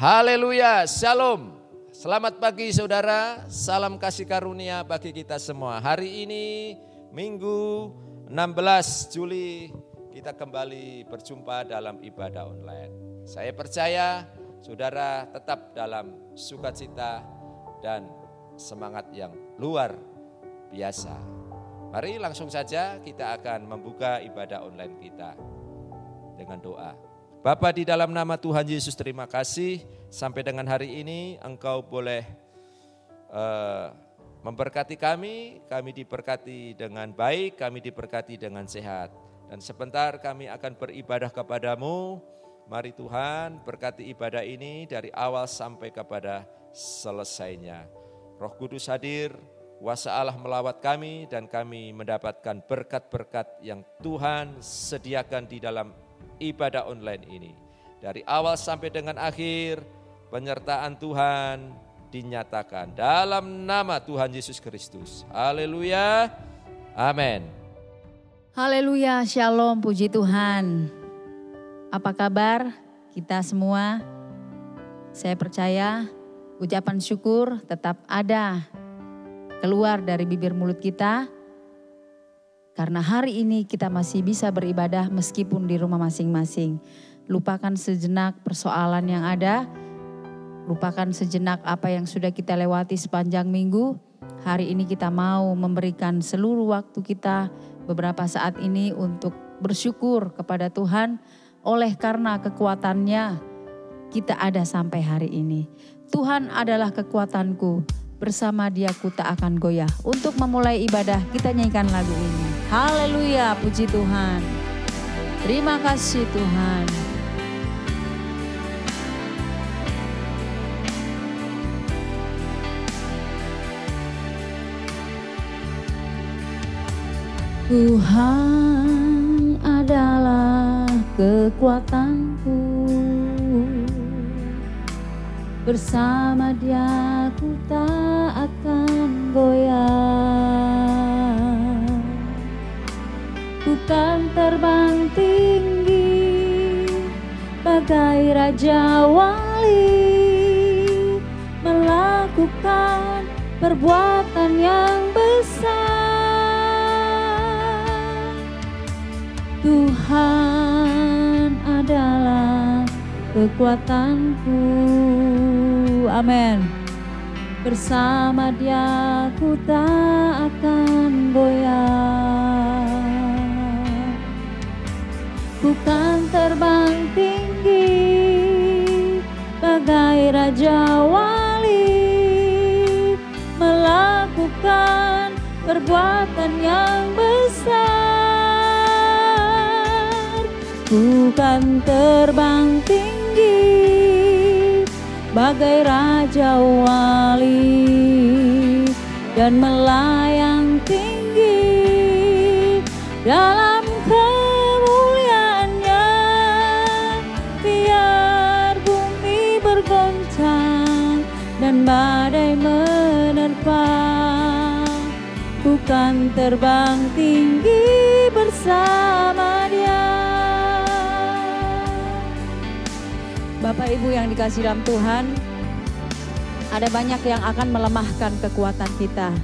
Haleluya, shalom. Selamat pagi saudara, salam kasih karunia bagi kita semua. Hari ini Minggu 16 Juli kita kembali berjumpa dalam ibadah online. Saya percaya saudara tetap dalam sukacita dan semangat yang luar biasa. Mari langsung saja kita akan membuka ibadah online kita dengan doa. Bapa, di dalam nama Tuhan Yesus, terima kasih sampai dengan hari ini Engkau boleh memberkati kami diberkati dengan baik, kami diberkati dengan sehat. Dan sebentar kami akan beribadah kepadamu. Mari Tuhan berkati ibadah ini dari awal sampai kepada selesainya. Roh Kudus hadir, kuasa Allah melawat kami dan kami mendapatkan berkat-berkat yang Tuhan sediakan di dalam ibadah online ini. Dari awal sampai dengan akhir, penyertaan Tuhan dinyatakan dalam nama Tuhan Yesus Kristus. Haleluya, amin. Haleluya, shalom, puji Tuhan. Apa kabar kita semua? Saya percaya ucapan syukur tetap ada keluar dari bibir mulut kita. Karena hari ini kita masih bisa beribadah meskipun di rumah masing-masing. Lupakan sejenak persoalan yang ada. Lupakan sejenak apa yang sudah kita lewati sepanjang minggu. Hari ini kita mau memberikan seluruh waktu kita beberapa saat ini untuk bersyukur kepada Tuhan. Oleh karena kekuatannya kita ada sampai hari ini. Tuhan adalah kekuatanku, bersama Dia ku tak akan goyah. Untuk memulai ibadah kita nyanyikan lagu ini. Haleluya, puji Tuhan. Terima kasih Tuhan. Tuhan adalah kekuatanku, bersama Dia ku tak akan goyah. Bukan terbang tinggi bagai Raja Wali, melakukan perbuatan yang besar. Tuhan adalah kekuatanku, amin. Bersama Dia ku tak akan goyah. Bukan terbang tinggi bagai Raja Wali, melakukan perbuatan yang besar. Bukan terbang tinggi bagai Raja Wali, dan melayang tinggi dalam kemuliaannya. Biar bumi bergoncang dan badai menerpa, bukan terbang tinggi bersama Dia. Bapak Ibu yang dikasihi dalam Tuhan, ada banyak yang akan melemahkan kekuatan kita.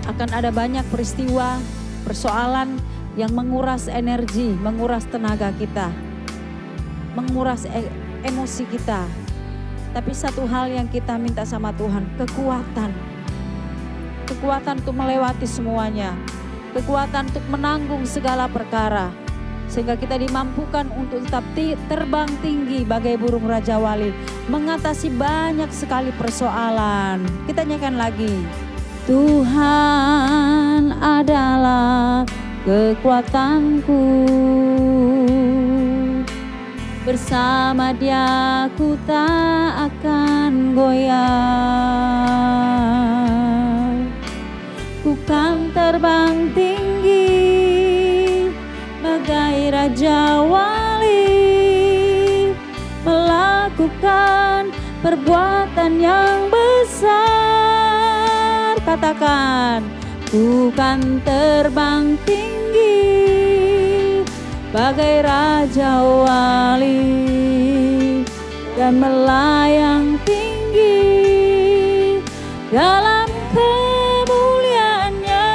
Akan ada banyak peristiwa, persoalan yang menguras energi, menguras tenaga kita, menguras emosi kita. Tapi satu hal yang kita minta sama Tuhan, kekuatan. Kekuatan untuk melewati semuanya. Kekuatan untuk menanggung segala perkara. Sehingga kita dimampukan untuk tetap terbang tinggi bagai burung Raja Wali, mengatasi banyak sekali persoalan. Kita nyanyikan lagi. Tuhan adalah kekuatanku, bersama Dia ku tak akan goyah. Bukan terbang tinggi bagai Raja Wali, melakukan perbuatan yang besar. Katakan, bukan terbang tinggi bagai Raja Wali, dan melayang tinggi dalam kemuliaannya.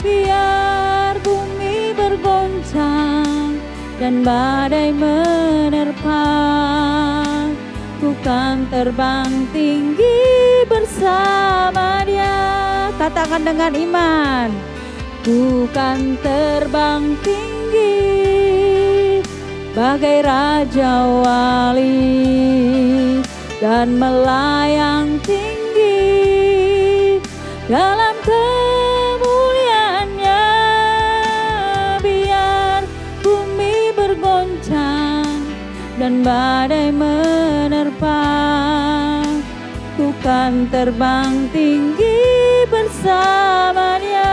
Biar bumi bergoncang dan badai menerpa, ku kan terbang tinggi bersama Dia. Katakan dengan iman, ku kan terbang tinggi bagai Raja Wali dan melayang tinggi dalam kemuliaannya. Biar bumi bergoncang dan badai menerpa, ku kan terbang tinggi bersama Dia.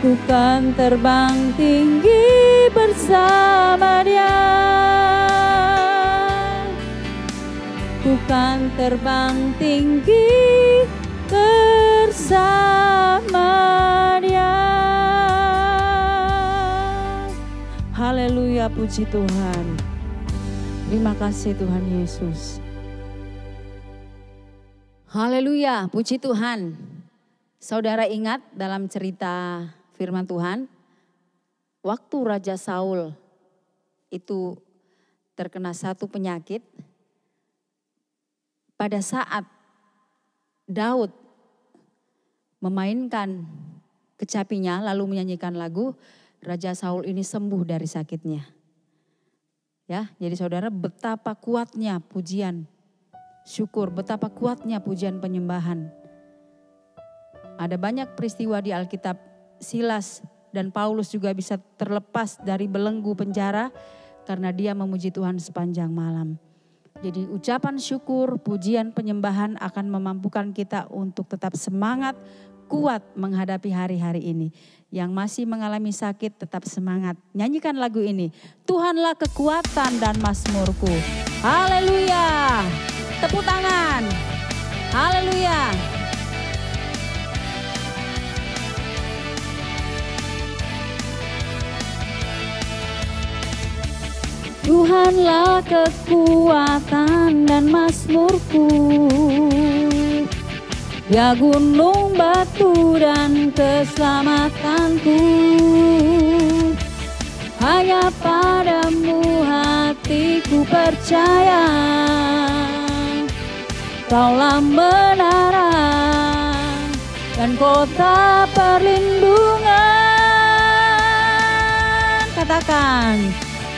Ku kan terbang tinggi bersama Dia. Ku kan terbang tinggi bersama Dia. Haleluya, puji Tuhan. Terima kasih Tuhan Yesus. Haleluya, puji Tuhan. Saudara ingat dalam cerita firman Tuhan, waktu Raja Saul itu terkena satu penyakit, pada saat Daud memainkan kecapinya lalu menyanyikan lagu, Raja Saul ini sembuh dari sakitnya. Ya, jadi saudara, betapa kuatnya pujian syukur, betapa kuatnya pujian penyembahan. Ada banyak peristiwa di Alkitab, Silas dan Paulus juga bisa terlepas dari belenggu penjara karena dia memuji Tuhan sepanjang malam. Jadi ucapan syukur, pujian penyembahan akan memampukan kita untuk tetap semangat, kuat menghadapi hari-hari ini. Yang masih mengalami sakit tetap semangat. Nyanyikan lagu ini, Tuhanlah kekuatan dan mazmurku. Haleluya. Tepuk tangan. Haleluya. Tuhanlah kekuatan dan mazmurku, Dia gunung batu dan keselamatanku. Hanya padamu hatiku percaya, Kaulah menara dan kota perlindungan. Katakan,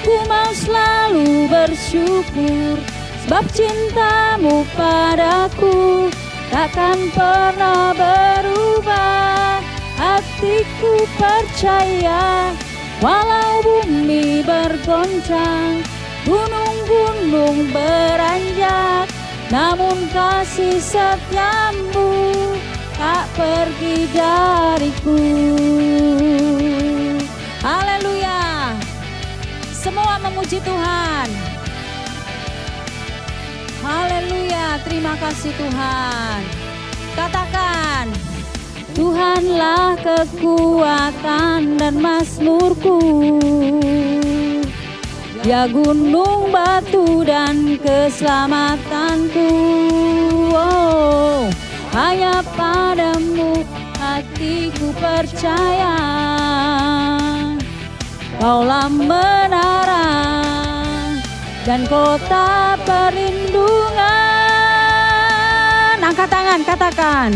ku mau selalu bersyukur, sebab cintamu padaku takkan pernah berubah. Hatiku percaya, walau bumi bergoncang, gunung-gunung beranjak, namun kasih setiamu tak pergi dariku. Haleluya. Semua memuji Tuhan. Haleluya, terima kasih Tuhan. Katakan, Tuhanlah kekuatan dan mazmurku, Dia gunung batu dan keselamatanku. Oh, hanya padamu hatiku percaya, Kaulah menara dan kota perlindungan. Angkat tangan, katakan,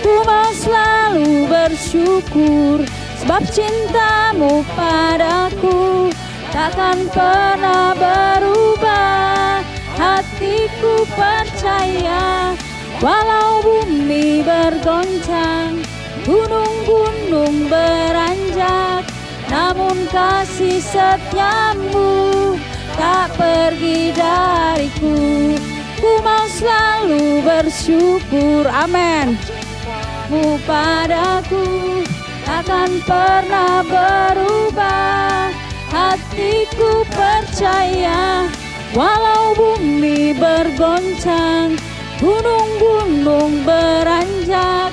ku mau selalu bersyukur, sebab cintamu padaku takkan pernah berubah. Hatiku percaya, walau bumi bergoncang, gunung-gunung beranjak, namun kasih setiamu tak pergi dariku. Ku mau selalu bersyukur, amin. Mu padaku takkan pernah berubah. Hatiku percaya, walau bumi bergoncang, gunung-gunung beranjak,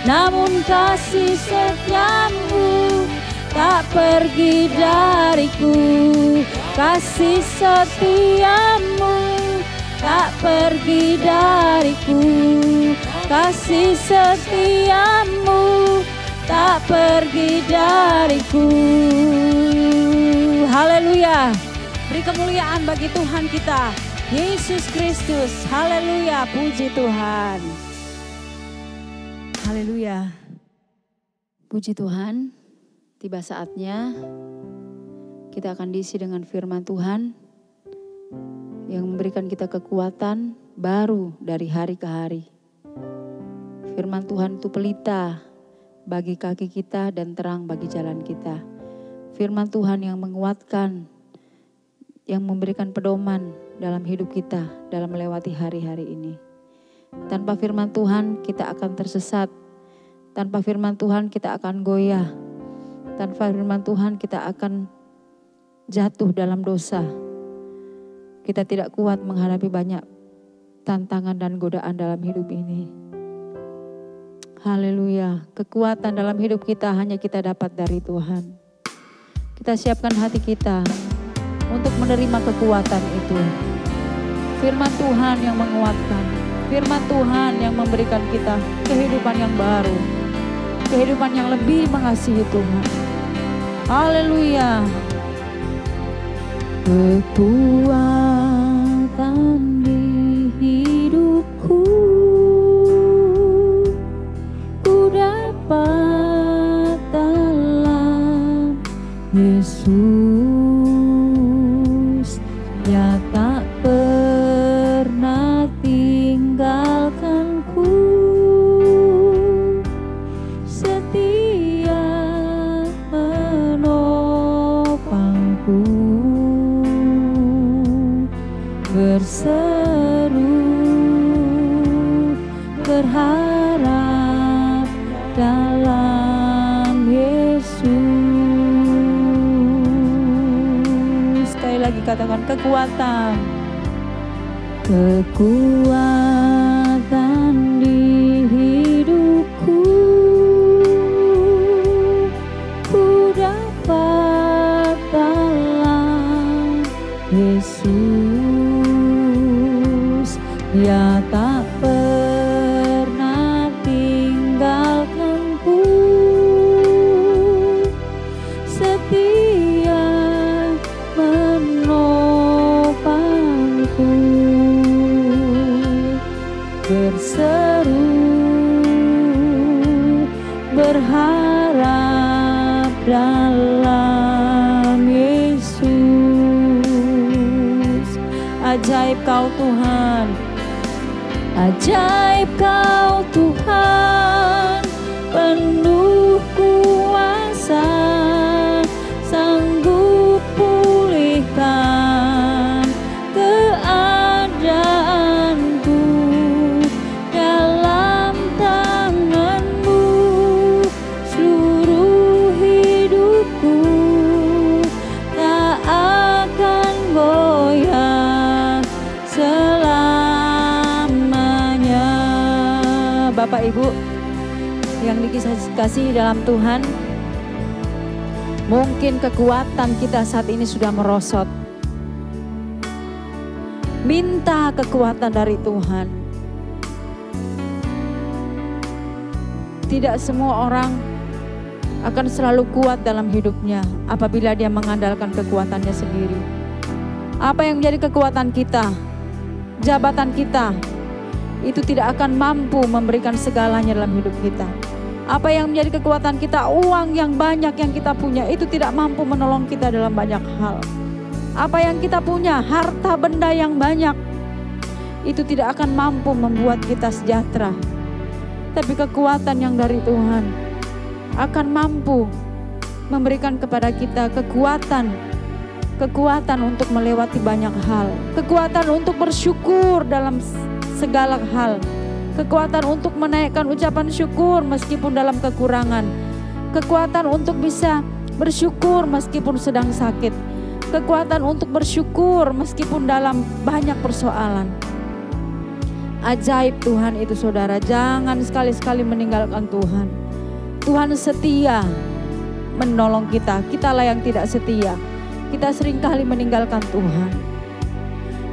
namun kasih setiamu tak pergi dariku. kasih setiamu tak pergi dariku, kasih setiamu tak pergi dariku. Haleluya. Beri kemuliaan bagi Tuhan kita, Yesus Kristus. Haleluya, puji Tuhan. Haleluya. Puji Tuhan, tiba saatnya kita akan diisi dengan firman Tuhan yang memberikan kita kekuatan baru dari hari ke hari. Firman Tuhan itu pelita bagi kaki kita dan terang bagi jalan kita. Firman Tuhan yang menguatkan, yang memberikan pedoman dalam hidup kita dalam melewati hari-hari ini. Tanpa firman Tuhan kita akan tersesat. Tanpa firman Tuhan kita akan goyah. Tanpa firman Tuhan kita akan jatuh dalam dosa. Kita tidak kuat menghadapi banyak tantangan dan godaan dalam hidup ini. Haleluya. Kekuatan dalam hidup kita hanya kita dapat dari Tuhan. Kita siapkan hati kita untuk menerima kekuatan itu. Firman Tuhan yang menguatkan. Firman Tuhan yang memberikan kita kehidupan yang baru. Kehidupan yang lebih mengasihi Tuhan. Haleluya. Kekuatan di hidupku ku dapat dalam Yesus, Dia tak pernah tinggalkanku, setia menopangku, berseru berharap dalam Yesus. Sekali lagi katakan kekuatan. Kekuatan di hidupku ku dapat dalam Yesus, Dia tak pernah tinggalkanku, setia menopangku, berseru berharap dalam Yesus. Ajaib Kau Tuhan, ajaib Kau Tuhan, penuh kuasa, sanggup pulihkan keadaanku, dalam tangan-Mu seluruh hidupku tak akan goyah selamanya. Bapak Ibu yang dikasihi dalam Tuhan, mungkin kekuatan kita saat ini sudah merosot. Minta kekuatan dari Tuhan. Tidak semua orang akan selalu kuat dalam hidupnya apabila dia mengandalkan kekuatannya sendiri. Apa yang menjadi kekuatan kita, jabatan kita, itu tidak akan mampu memberikan segalanya dalam hidup kita. Apa yang menjadi kekuatan kita, uang yang banyak yang kita punya, itu tidak mampu menolong kita dalam banyak hal. Apa yang kita punya, harta benda yang banyak, itu tidak akan mampu membuat kita sejahtera. Tapi kekuatan yang dari Tuhan akan mampu memberikan kepada kita kekuatan untuk melewati banyak hal. Kekuatan untuk bersyukur dalam segala hal. Kekuatan untuk menaikkan ucapan syukur meskipun dalam kekurangan. Kekuatan untuk bisa bersyukur meskipun sedang sakit. Kekuatan untuk bersyukur meskipun dalam banyak persoalan. Ajaib Tuhan itu saudara, jangan sekali-sekali meninggalkan Tuhan. Tuhan setia menolong kita, kitalah yang tidak setia. kita seringkali meninggalkan Tuhan.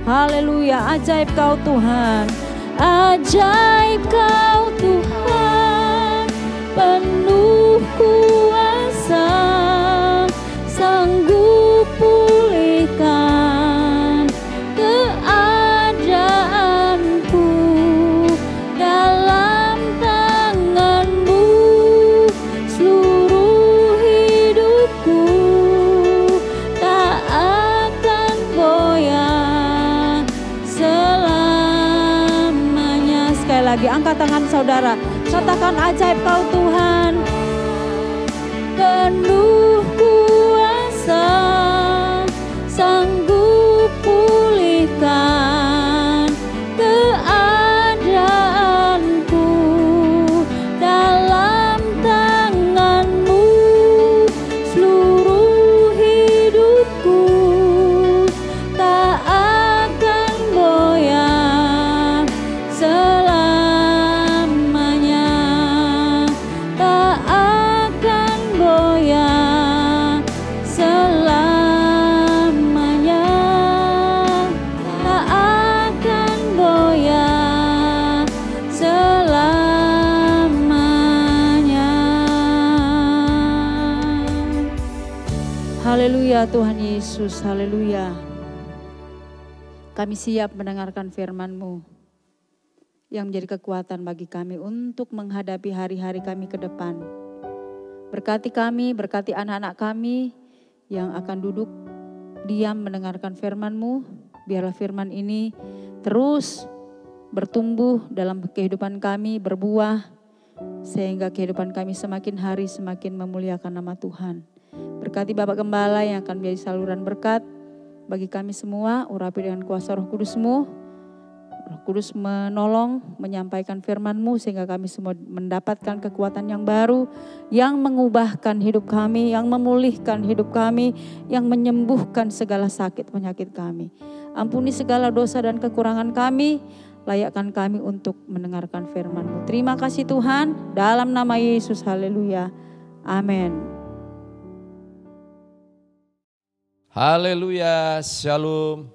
Haleluya, ajaib Kau Tuhan. Ajaib Kau Tuhan, penuh kuasa, sanggup pulihkan keadaanku. Dalam tangan-Mu seluruh hidupku tak akan goyah selamanya. Sekali lagi, angkat tangan saudara, katakan ajaib Kau Tuhan, penuh kuasa, sanggup pulihkan keadaanku. Dalam tangan-Mu seluruh hidupku tak akan goyah selamanya, tak akan goyah selamanya, tak akan goyah selamanya. Haleluya Tuhan Yesus, haleluya. Kami siap mendengarkan firman-Mu yang menjadi kekuatan bagi kami untuk menghadapi hari-hari kami ke depan. Berkati kami, berkati anak-anak kami yang akan duduk diam mendengarkan firman-Mu. Biarlah firman ini terus bertumbuh dalam kehidupan kami, berbuah, sehingga kehidupan kami semakin hari semakin memuliakan nama Tuhan. Berkati Bapak Gembala yang akan menjadi saluran berkat bagi kami semua, urapi dengan kuasa Roh Kudus-Mu. Roh Kudus menolong, menyampaikan firman-Mu sehingga kami semua mendapatkan kekuatan yang baru, yang mengubahkan hidup kami, yang memulihkan hidup kami, yang menyembuhkan segala sakit penyakit kami. Ampuni segala dosa dan kekurangan kami, layakkan kami untuk mendengarkan firman-Mu. Terima kasih Tuhan, dalam nama Yesus, haleluya, amin. Haleluya, shalom,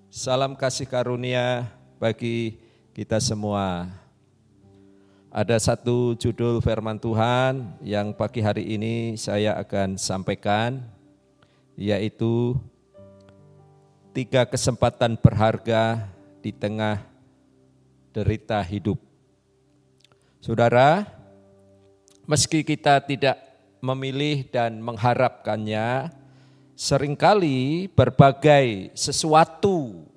salam kasih karunia bagi kita semua. Ada satu judul firman Tuhan yang pagi hari ini saya akan sampaikan, yaitu 3 kesempatan berharga di tengah derita hidup. Saudara, meski kita tidak memilih dan mengharapkannya, seringkali berbagai sesuatu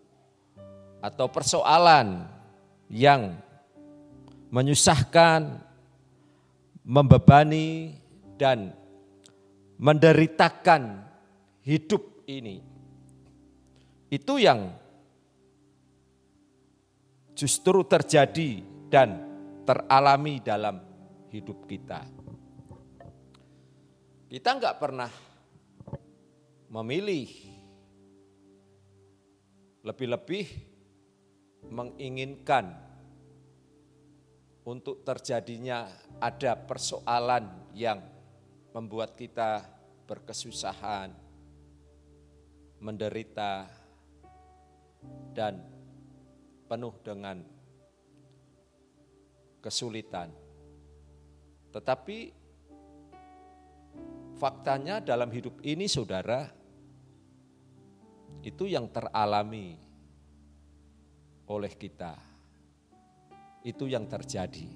atau persoalan yang menyusahkan, membebani, dan menderitakan hidup ini, itu yang justru terjadi dan teralami dalam hidup kita. Kita enggak pernah memilih, lebih-lebih menginginkan untuk terjadinya ada persoalan yang membuat kita berkesusahan, menderita, dan penuh dengan kesulitan. Tetapi faktanya dalam hidup ini saudara, itu yang teralami oleh kita. Itu yang terjadi.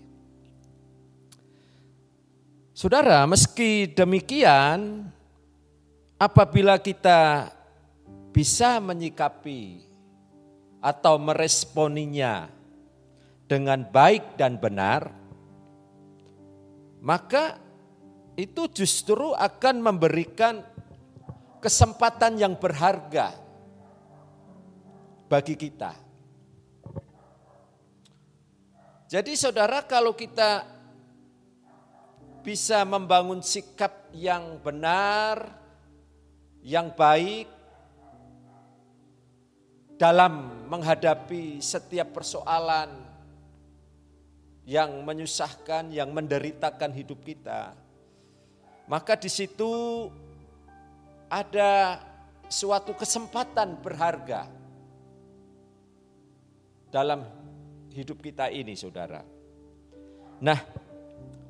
Saudara, meski demikian, apabila kita bisa menyikapi atau meresponinya dengan baik dan benar, maka itu justru akan memberikan kesempatan yang berharga bagi kita. Jadi saudara, kalau kita bisa membangun sikap yang benar, yang baik dalam menghadapi setiap persoalan yang menyusahkan, yang menderitakan hidup kita, maka di situ ada suatu kesempatan berharga dalam hidup kita ini, saudara. Nah,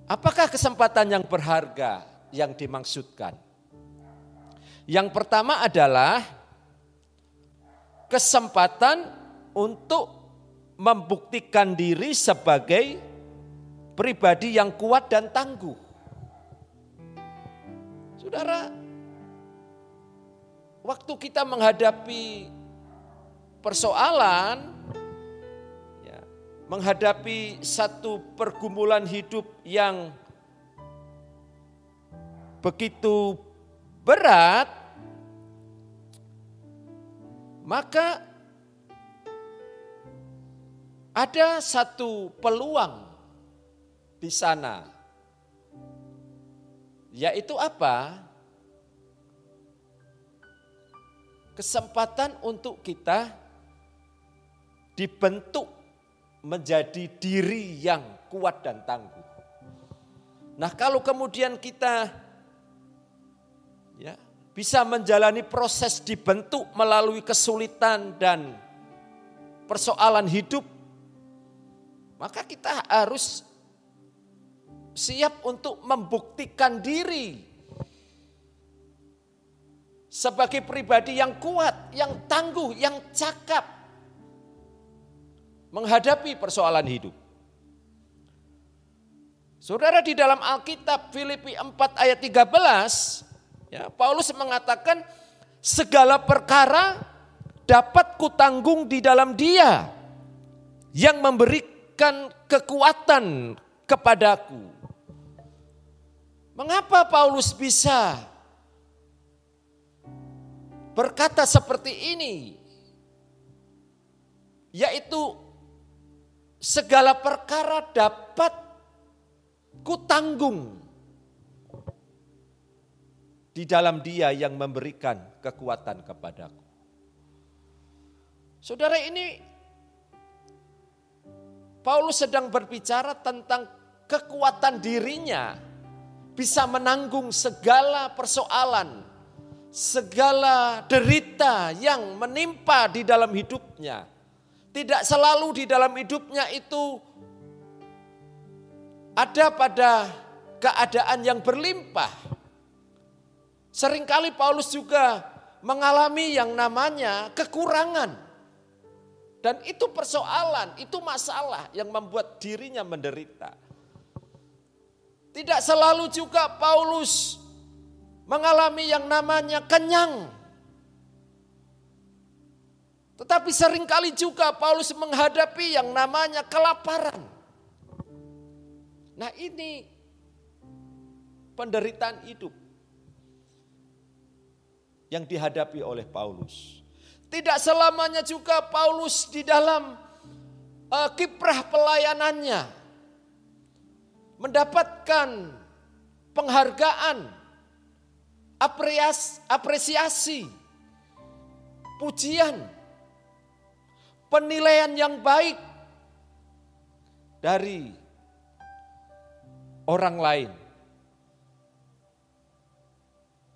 apakah kesempatan yang berharga yang dimaksudkan? Yang pertama adalah kesempatan untuk membuktikan diri sebagai pribadi yang kuat dan tangguh. Saudara, waktu kita menghadapi persoalan, menghadapi satu pergumulan hidup yang begitu berat, maka ada satu peluang di sana, yaitu apa? Kesempatan untuk kita dibentuk menjadi diri yang kuat dan tangguh. Nah, kalau kemudian kita bisa menjalani proses dibentuk melalui kesulitan dan persoalan hidup, maka kita harus siap untuk membuktikan diri sebagai pribadi yang kuat, yang tangguh, yang cakap menghadapi persoalan hidup. Saudara, di dalam Alkitab Filipi 4 ayat 13, Paulus mengatakan segala perkara dapat kutanggung di dalam Dia yang memberikan kekuatan kepadaku. Mengapa Paulus bisa berkata seperti ini? Yaitu segala perkara dapat kutanggung di dalam Dia yang memberikan kekuatan kepadaku. Saudara, ini Paulus sedang berbicara tentang kekuatan dirinya bisa menanggung segala persoalan, segala derita yang menimpa di dalam hidupnya. Tidak selalu di dalam hidupnya itu ada pada keadaan yang berlimpah. Seringkali Paulus juga mengalami yang namanya kekurangan. Dan itu persoalan, itu masalah yang membuat dirinya menderita. Tidak selalu juga Paulus mengalami yang namanya kenyang. Tetapi seringkali juga Paulus menghadapi yang namanya kelaparan. Nah, ini penderitaan hidup yang dihadapi oleh Paulus. Tidak selamanya juga Paulus di dalam kiprah pelayanannya mendapatkan penghargaan, apresiasi, pujian, penilaian yang baik dari orang lain.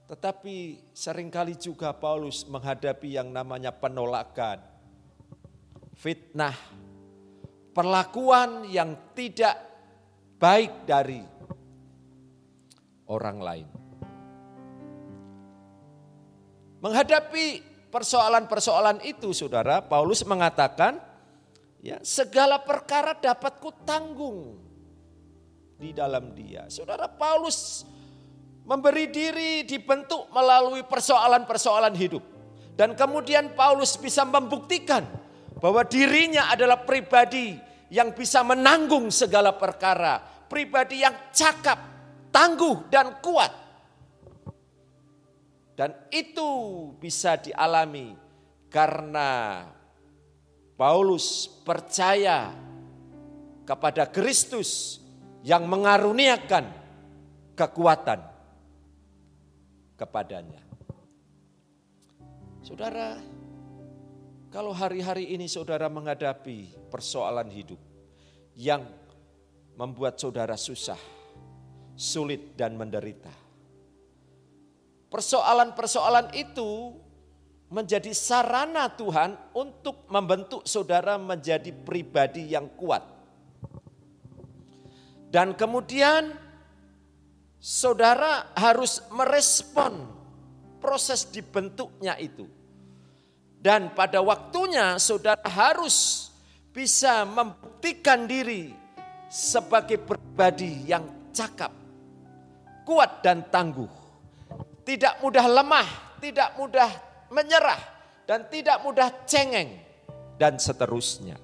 Tetapi seringkali juga Paulus menghadapi yang namanya penolakan, fitnah, perlakuan yang tidak baik dari orang lain. Menghadapi persoalan-persoalan itu, saudara, Paulus mengatakan, segala perkara dapat kutanggung di dalam Dia. Saudara, Paulus memberi diri dibentuk melalui persoalan-persoalan hidup. Dan kemudian Paulus bisa membuktikan bahwa dirinya adalah pribadi yang bisa menanggung segala perkara. Pribadi yang cakap, tangguh dan kuat. Dan itu bisa dialami karena Paulus percaya kepada Kristus yang mengaruniakan kekuatan kepadanya. Saudara, kalau hari-hari ini saudara menghadapi persoalan hidup yang membuat saudara susah, sulit dan menderita. Persoalan-persoalan itu menjadi sarana Tuhan untuk membentuk saudara menjadi pribadi yang kuat. Dan kemudian saudara harus merespon proses dibentuknya itu. Dan pada waktunya saudara harus bisa membuktikan diri sebagai pribadi yang cakap, kuat dan tangguh. Tidak mudah lemah, tidak mudah menyerah, dan tidak mudah cengeng, dan seterusnya.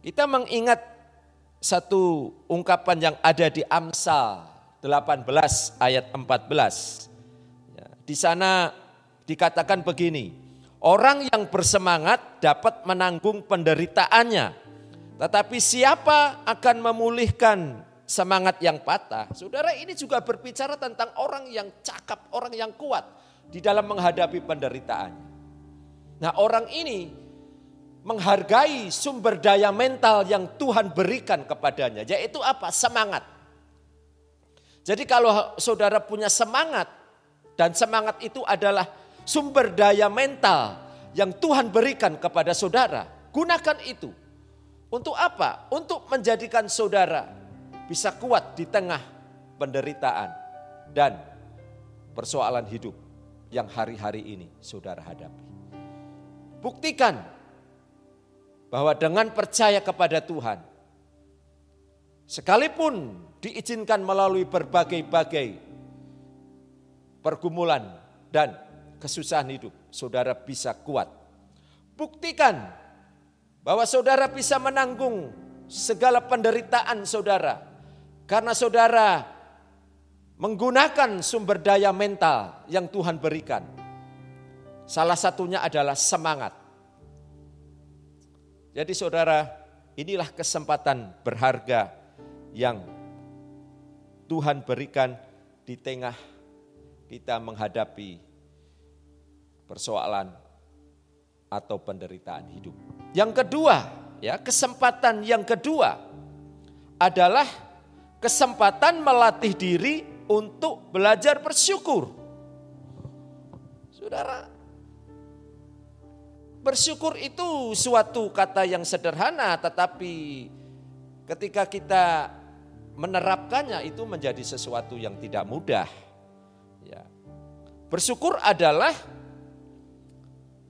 Kita mengingat satu ungkapan yang ada di Amsal 18 ayat 14. Ya, di sana dikatakan begini, orang yang bersemangat dapat menanggung penderitaannya, tetapi siapa akan memulihkan semangat yang patah? Saudara, ini juga berbicara tentang orang yang cakap, orang yang kuat di dalam menghadapi penderitaannya. Nah, orang ini menghargai sumber daya mental yang Tuhan berikan kepadanya, yaitu apa? Semangat. Jadi kalau saudara punya semangat, dan semangat itu adalah sumber daya mental yang Tuhan berikan kepada saudara, gunakan itu. Untuk apa? Untuk menjadikan saudara bisa kuat di tengah penderitaan dan persoalan hidup yang hari-hari ini saudara hadapi. Buktikan bahwa dengan percaya kepada Tuhan, sekalipun diizinkan melalui berbagai-bagai pergumulan dan kesusahan hidup, saudara bisa kuat. Buktikan bahwa saudara bisa menanggung segala penderitaan saudara, karena saudara menggunakan sumber daya mental yang Tuhan berikan. Salah satunya adalah semangat. Jadi saudara, inilah kesempatan berharga yang Tuhan berikan di tengah kita menghadapi persoalan atau penderitaan hidup. Yang kedua, ya, kesempatan yang kedua adalah kesempatan melatih diri untuk belajar bersyukur. Saudara, bersyukur itu suatu kata yang sederhana, tetapi ketika kita menerapkannya itu menjadi sesuatu yang tidak mudah. Ya. Bersyukur adalah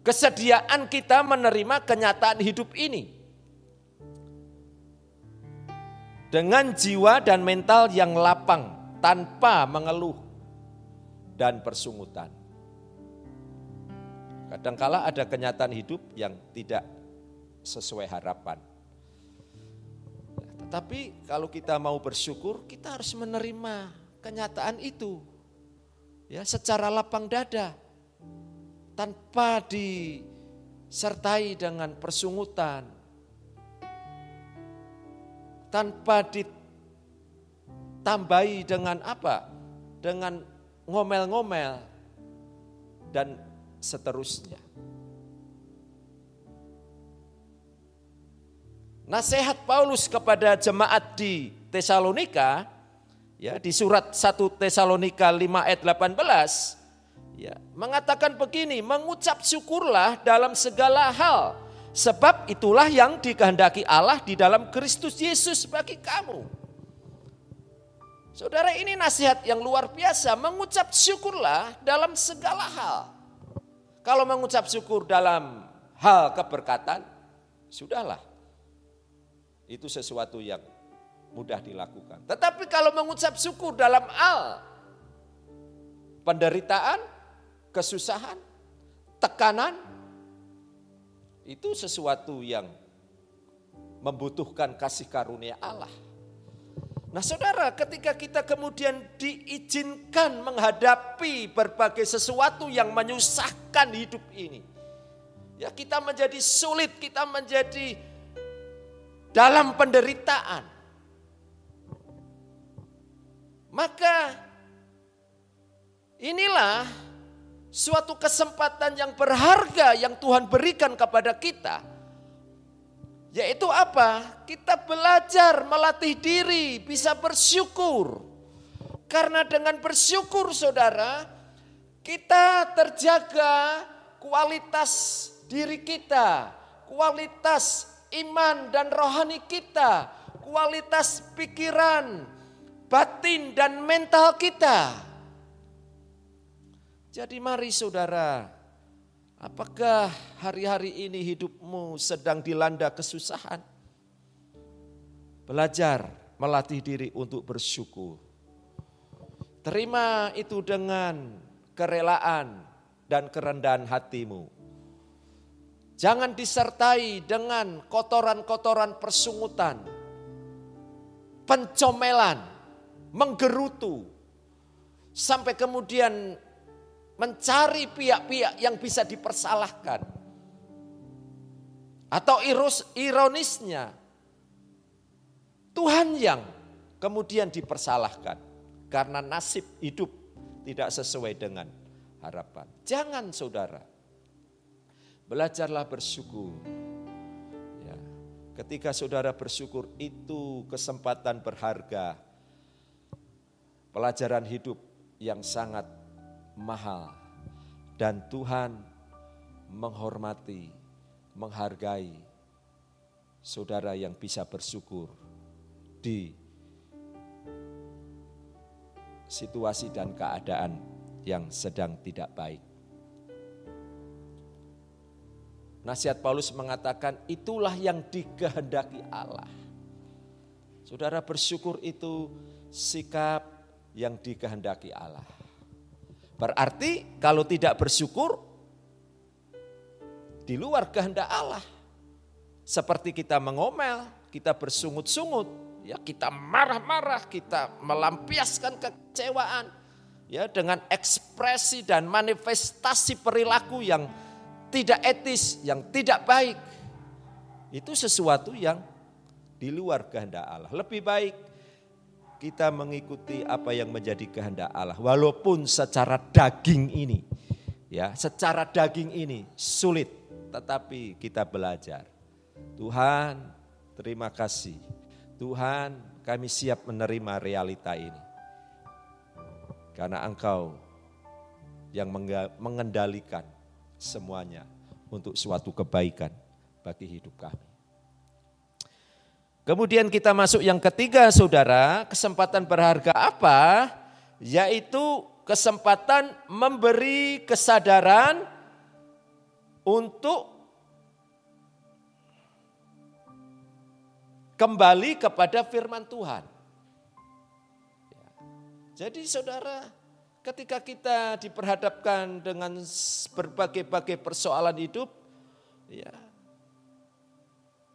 kesediaan kita menerima kenyataan hidup ini dengan jiwa dan mental yang lapang, tanpa mengeluh dan persungutan. Kadangkala ada kenyataan hidup yang tidak sesuai harapan. Tetapi kalau kita mau bersyukur, kita harus menerima kenyataan itu, ya, secara lapang dada, tanpa disertai dengan persungutan, tanpa ditambahi dengan apa? Dengan ngomel-ngomel dan seterusnya. Nasihat Paulus kepada jemaat di Tesalonika, ya, di surat 1 Tesalonika 5 ayat 18, ya, mengatakan begini, mengucap syukurlah dalam segala hal, sebab itulah yang dikehendaki Allah di dalam Kristus Yesus bagi kamu. Saudara, ini nasihat yang luar biasa, mengucap syukurlah dalam segala hal. Kalau mengucap syukur dalam hal keberkatan, sudahlah. Itu sesuatu yang mudah dilakukan. Tetapi kalau mengucap syukur dalam hal penderitaan, kesusahan, tekanan, itu sesuatu yang membutuhkan kasih karunia Allah. Nah saudara, ketika kita kemudian diizinkan menghadapi berbagai sesuatu yang menyusahkan hidup ini, ya, kita menjadi sulit, kita menjadi dalam penderitaan, maka inilah suatu kesempatan yang berharga yang Tuhan berikan kepada kita. Yaitu apa? Kita belajar melatih diri bisa bersyukur. Karena dengan bersyukur saudara, kita terjaga kualitas diri kita, kualitas iman dan rohani kita, kualitas pikiran, batin dan mental kita. Jadi mari saudara, apakah hari-hari ini hidupmu sedang dilanda kesusahan? Belajar melatih diri untuk bersyukur. Terima itu dengan kerelaan dan kerendahan hatimu. Jangan disertai dengan kotoran-kotoran persungutan, pencomelan, menggerutu, sampai kemudian mencari pihak-pihak yang bisa dipersalahkan. Atau ironisnya, Tuhan yang kemudian dipersalahkan karena nasib hidup tidak sesuai dengan harapan. Jangan saudara, belajarlah bersyukur. Ya, ketika saudara bersyukur itu kesempatan berharga, pelajaran hidup yang sangat mahal. Dan Tuhan menghormati, menghargai saudara yang bisa bersyukur di situasi dan keadaan yang sedang tidak baik. Nasihat Paulus mengatakan itulah yang dikehendaki Allah. Saudara, bersyukur itu sikap yang dikehendaki Allah. Berarti kalau tidak bersyukur di luar kehendak Allah. Seperti kita mengomel, kita bersungut-sungut, ya kita marah-marah, kita melampiaskan kekecewaan, ya dengan ekspresi dan manifestasi perilaku yang tidak etis, yang tidak baik. Itu sesuatu yang di luar kehendak Allah. Lebih baik kita mengikuti apa yang menjadi kehendak Allah, walaupun secara daging ini, ya secara daging ini sulit, tetapi kita belajar. Tuhan, terima kasih. Tuhan, kami siap menerima realita ini. Karena Engkau yang mengendalikan semuanya untuk suatu kebaikan bagi hidup kami. Kemudian kita masuk yang ketiga saudara, kesempatan berharga apa? Yaitu kesempatan memberi kesadaran untuk kembali kepada firman Tuhan. Jadi saudara, ketika kita diperhadapkan dengan berbagai-bagai persoalan hidup, ya,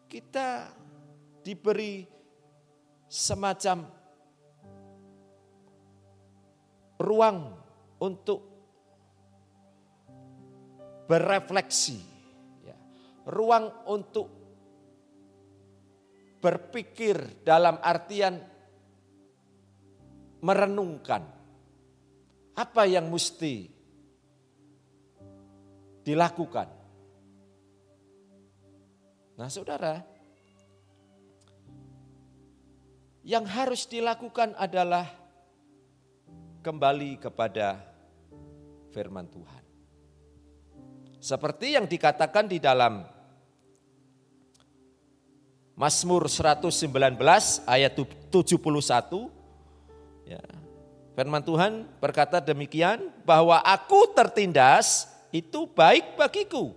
kita diberi semacam ruang untuk berefleksi, ya, ruang untuk berpikir dalam artian merenungkan apa yang mesti dilakukan. Nah saudara, yang harus dilakukan adalah kembali kepada firman Tuhan. Seperti yang dikatakan di dalam Mazmur 119 ayat 71, ya, firman Tuhan berkata demikian, bahwa aku tertindas itu baik bagiku,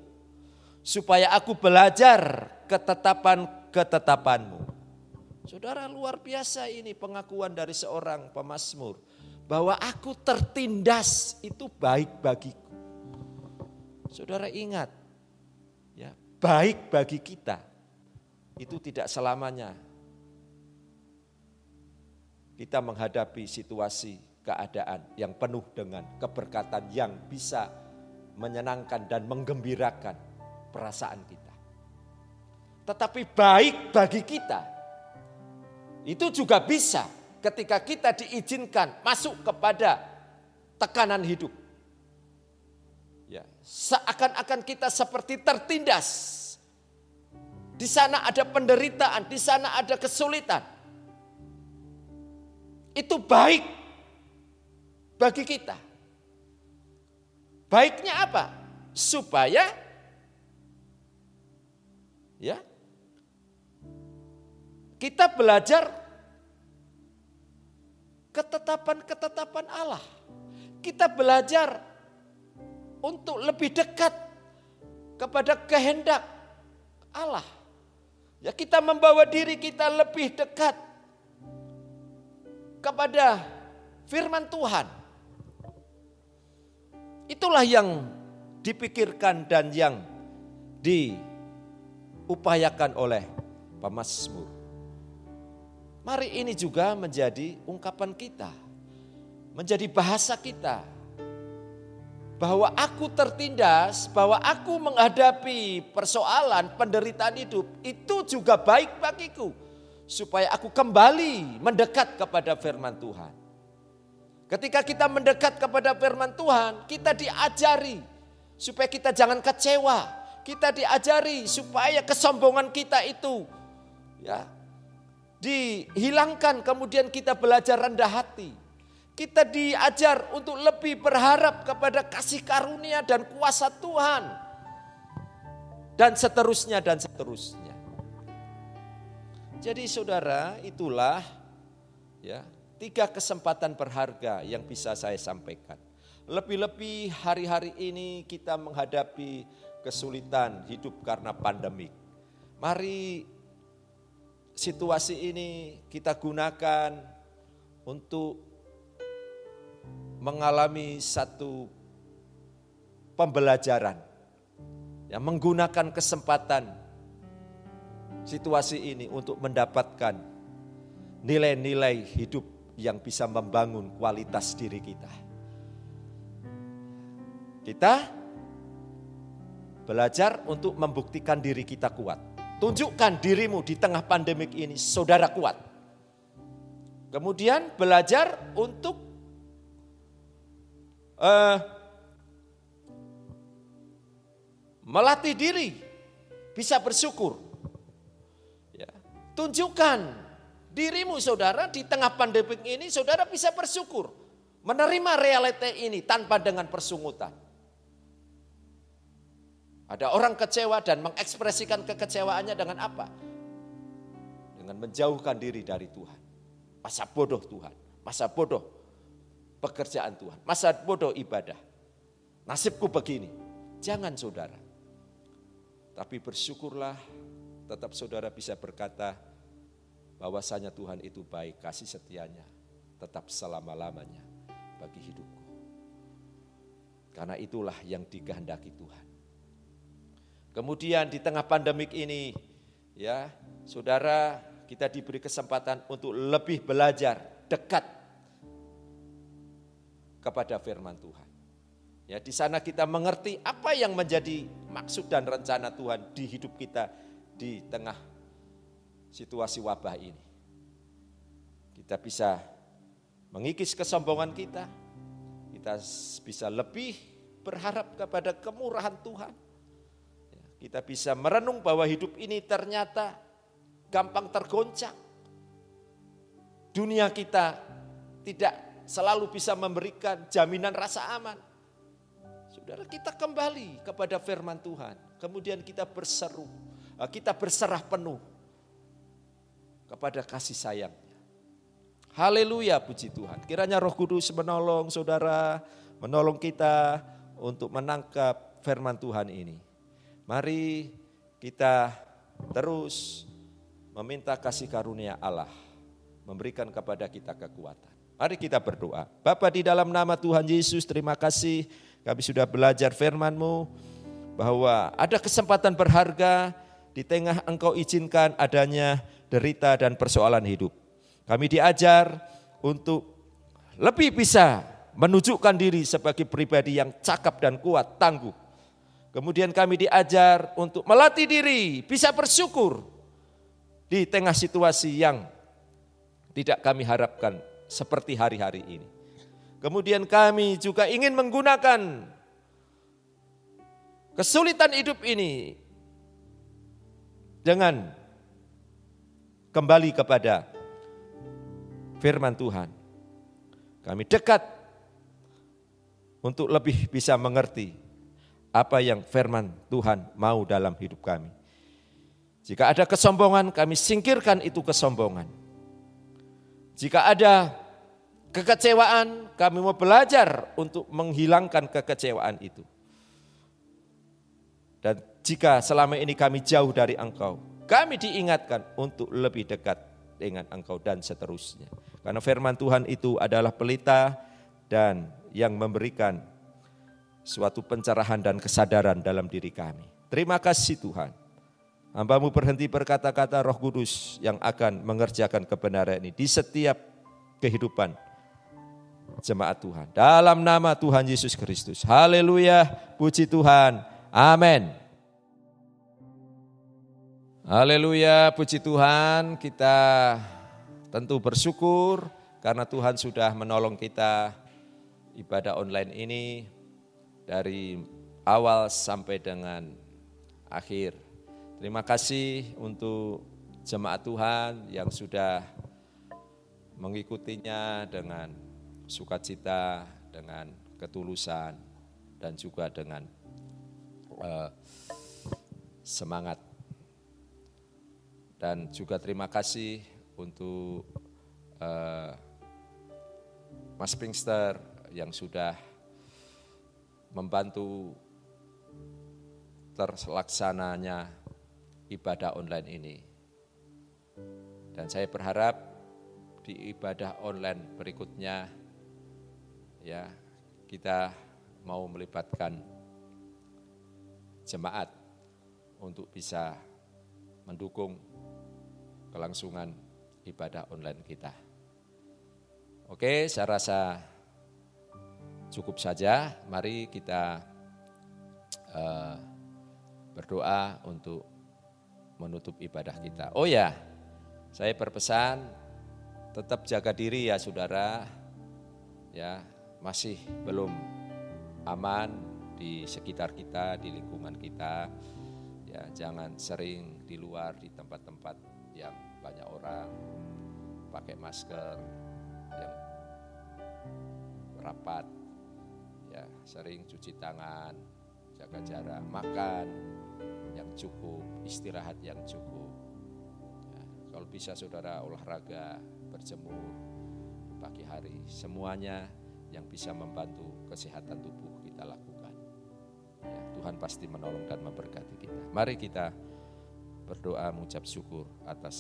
supaya aku belajar ketetapan-ketetapanmu. Saudara, luar biasa ini pengakuan dari seorang pemazmur, bahwa aku tertindas itu baik bagiku. Saudara ingat, ya, baik bagi kita itu tidak selamanya kita menghadapi situasi keadaan yang penuh dengan keberkatan yang bisa menyenangkan dan menggembirakan perasaan kita. Tetapi baik bagi kita itu juga bisa ketika kita diizinkan masuk kepada tekanan hidup. Ya, seakan-akan kita seperti tertindas. Di sana ada penderitaan, di sana ada kesulitan. Itu baik bagi kita. Baiknya apa? Supaya kita belajar ketetapan-ketetapan Allah. Kita belajar untuk lebih dekat kepada kehendak Allah. Ya, kita membawa diri kita lebih dekat kepada firman Tuhan. Itulah yang dipikirkan dan yang diupayakan oleh pemazmur. Mari ini juga menjadi ungkapan kita, menjadi bahasa kita. Bahwa aku tertindas, bahwa aku menghadapi persoalan penderitaan hidup, itu juga baik bagiku. Supaya aku kembali mendekat kepada firman Tuhan. Ketika kita mendekat kepada firman Tuhan, kita diajari supaya kita jangan kecewa. Kita diajari supaya kesombongan kita itu dihilangkan, kemudian kita belajar rendah hati. Kita diajar untuk lebih berharap kepada kasih karunia dan kuasa Tuhan. Dan seterusnya dan seterusnya. Jadi saudara, itulah 3 kesempatan berharga yang bisa saya sampaikan. Lebih-lebih hari-hari ini kita menghadapi kesulitan hidup karena pandemik. Mari situasi ini kita gunakan untuk mengalami satu pembelajaran. Menggunakan kesempatan situasi ini untuk mendapatkan nilai-nilai hidup yang bisa membangun kualitas diri kita. Kita belajar untuk membuktikan diri kita kuat. Tunjukkan dirimu di tengah pandemik ini, saudara kuat. Kemudian belajar untuk melatih diri, bisa bersyukur. Tunjukkan dirimu saudara di tengah pandemik ini, saudara bisa bersyukur. Menerima realita ini tanpa dengan persungutan. Ada orang kecewa dan mengekspresikan kekecewaannya dengan apa? Dengan menjauhkan diri dari Tuhan. Masa bodoh Tuhan, masa bodoh pekerjaan Tuhan, masa bodoh ibadah. Nasibku begini. Jangan saudara. Tapi bersyukurlah, tetap saudara bisa berkata bahwasanya Tuhan itu baik, kasih setianya tetap selama-lamanya bagi hidupku. Karena itulah yang dikehendaki Tuhan. Kemudian di tengah pandemik ini, saudara, kita diberi kesempatan untuk lebih belajar dekat kepada firman Tuhan. Di sana kita mengerti apa yang menjadi maksud dan rencana Tuhan di hidup kita di tengah situasi wabah ini. Kita bisa mengikis kesombongan kita. Kita bisa lebih berharap kepada kemurahan Tuhan. Kita bisa merenung bahwa hidup ini ternyata gampang tergoncang. Dunia kita tidak selalu bisa memberikan jaminan rasa aman. Saudara, kita kembali kepada firman Tuhan. Kemudian kita berseru, kita berserah penuh kepada kasih sayangnya. Haleluya, puji Tuhan. Kiranya Roh Kudus menolong saudara, menolong kita untuk menangkap firman Tuhan ini. Mari kita terus meminta kasih karunia Allah, memberikan kepada kita kekuatan. Mari kita berdoa. Bapa, di dalam nama Tuhan Yesus, terima kasih kami sudah belajar firman-Mu bahwa ada kesempatan berharga di tengah Engkau izinkan adanya derita dan persoalan hidup. Kami diajar untuk lebih bisa menunjukkan diri sebagai pribadi yang cakap dan kuat, tangguh. Kemudian kami diajar untuk melatih diri, bisa bersyukur di tengah situasi yang tidak kami harapkan. Seperti hari-hari ini. Kemudian kami juga ingin menggunakan kesulitan hidup ini dengan kembali kepada firman Tuhan. Kami dekat untuk lebih bisa mengerti apa yang firman Tuhan mau dalam hidup kami. Jika ada kesombongan, kami singkirkan itu kesombongan. Jika ada kekecewaan, kami mau belajar untuk menghilangkan kekecewaan itu. Dan jika selama ini kami jauh dari Engkau, kami diingatkan untuk lebih dekat dengan Engkau dan seterusnya. Karena firman Tuhan itu adalah pelita dan yang memberikan suatu pencerahan dan kesadaran dalam diri kami. Terima kasih Tuhan. Hamba-Mu berhenti berkata-kata, Roh Kudus yang akan mengerjakan kebenaran ini di setiap kehidupan jemaat Tuhan. Dalam nama Tuhan Yesus Kristus. Haleluya, puji Tuhan. Amin. Haleluya, puji Tuhan. Kita tentu bersyukur karena Tuhan sudah menolong kita ibadah online ini dari awal sampai dengan akhir. Terima kasih untuk jemaat Tuhan yang sudah mengikutinya dengan sukacita, dengan ketulusan, dan juga dengan semangat. Dan juga terima kasih untuk Mas Pinkster yang sudah membantu terlaksananya ibadah online ini. Dan saya berharap di ibadah online berikutnya ya kita mau melibatkan jemaat untuk bisa mendukung kelangsungan ibadah online kita. Oke, saya rasa cukup saja. Mari kita berdoa untuk menutup ibadah kita. Oh ya, saya berpesan tetap jaga diri ya saudara. Ya, masih belum aman di sekitar kita, di lingkungan kita. Ya, jangan sering di luar di tempat-tempat yang banyak orang, pakai masker yang rapat. Ya, sering cuci tangan, jaga jarak, makan yang cukup, istirahat yang cukup. Ya, kalau bisa saudara olahraga, berjemur di pagi hari, semuanya yang bisa membantu kesehatan tubuh kita lakukan. Ya, Tuhan pasti menolong dan memberkati kita. Mari kita berdoa mengucap syukur atas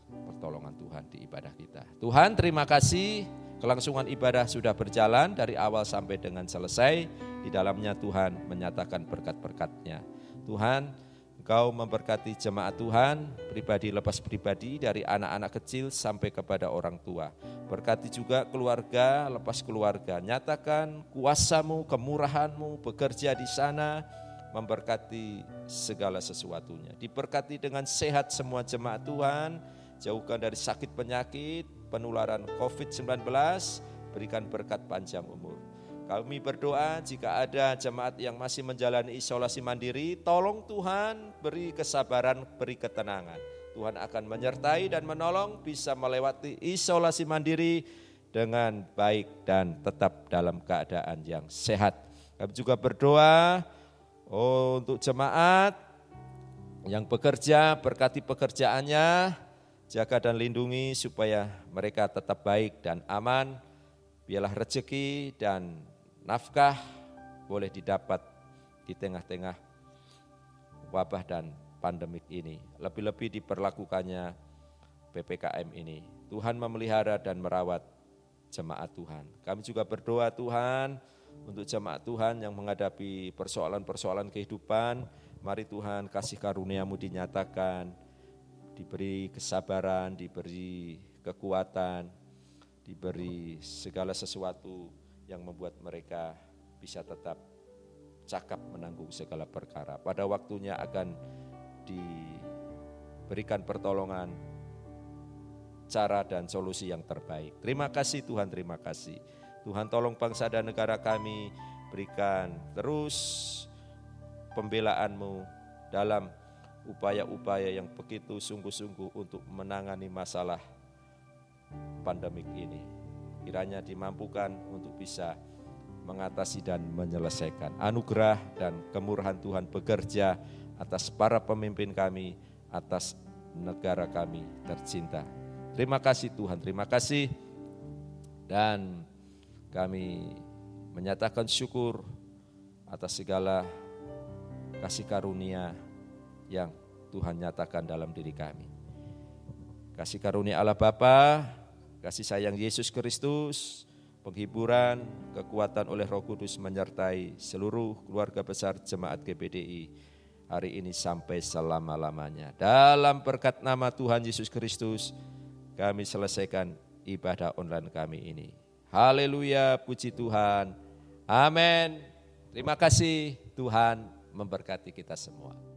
pertolongan Tuhan di ibadah kita. Tuhan terima kasih, kelangsungan ibadah sudah berjalan dari awal sampai dengan selesai. Di dalamnya Tuhan menyatakan berkat-berkat-Nya. Tuhan, Engkau memberkati jemaat Tuhan, pribadi lepas pribadi, dari anak-anak kecil sampai kepada orang tua. Berkati juga keluarga lepas keluarga. Nyatakan kuasa-Mu, kemurahan-Mu bekerja di sana, memberkati segala sesuatunya. Diberkati dengan sehat semua jemaat Tuhan, jauhkan dari sakit penyakit, penularan COVID-19, berikan berkat panjang umur. Kami berdoa jika ada jemaat yang masih menjalani isolasi mandiri, tolong Tuhan beri kesabaran, beri ketenangan. Tuhan akan menyertai dan menolong bisa melewati isolasi mandiri dengan baik dan tetap dalam keadaan yang sehat. Kami juga berdoa untuk jemaat yang bekerja, berkati pekerjaannya, jaga dan lindungi supaya mereka tetap baik dan aman. Biarlah rezeki dan nafkah boleh didapat di tengah-tengah wabah dan pandemik ini. Lebih-lebih diperlakukannya PPKM ini. Tuhan memelihara dan merawat jemaat Tuhan. Kami juga berdoa Tuhan untuk jemaat Tuhan yang menghadapi persoalan-persoalan kehidupan. Mari Tuhan kasih karunia-Mu dinyatakan, diberi kesabaran, diberi kekuatan, diberi segala sesuatu yang membuat mereka bisa tetap cakap menanggung segala perkara. Pada waktunya akan diberikan pertolongan, cara dan solusi yang terbaik. Terima kasih Tuhan, terima kasih. Tuhan tolong bangsa dan negara kami, berikan terus pembelaan-Mu dalam upaya-upaya yang begitu sungguh-sungguh untuk menangani masalah pandemik ini. Kiranya dimampukan untuk bisa mengatasi dan menyelesaikan. Anugerah dan kemurahan Tuhan bekerja atas para pemimpin kami, atas negara kami tercinta. Terima kasih Tuhan, terima kasih. Dan kami menyatakan syukur atas segala kasih karunia yang Tuhan nyatakan dalam diri kami. Kasih karunia Allah Bapa, kasih sayang Yesus Kristus, penghiburan, kekuatan oleh Roh Kudus menyertai seluruh keluarga besar Jemaat GBDI hari ini sampai selama-lamanya. Dalam berkat nama Tuhan Yesus Kristus, kami selesaikan ibadah online kami ini. Haleluya, puji Tuhan. Amin. Terima kasih, Tuhan memberkati kita semua.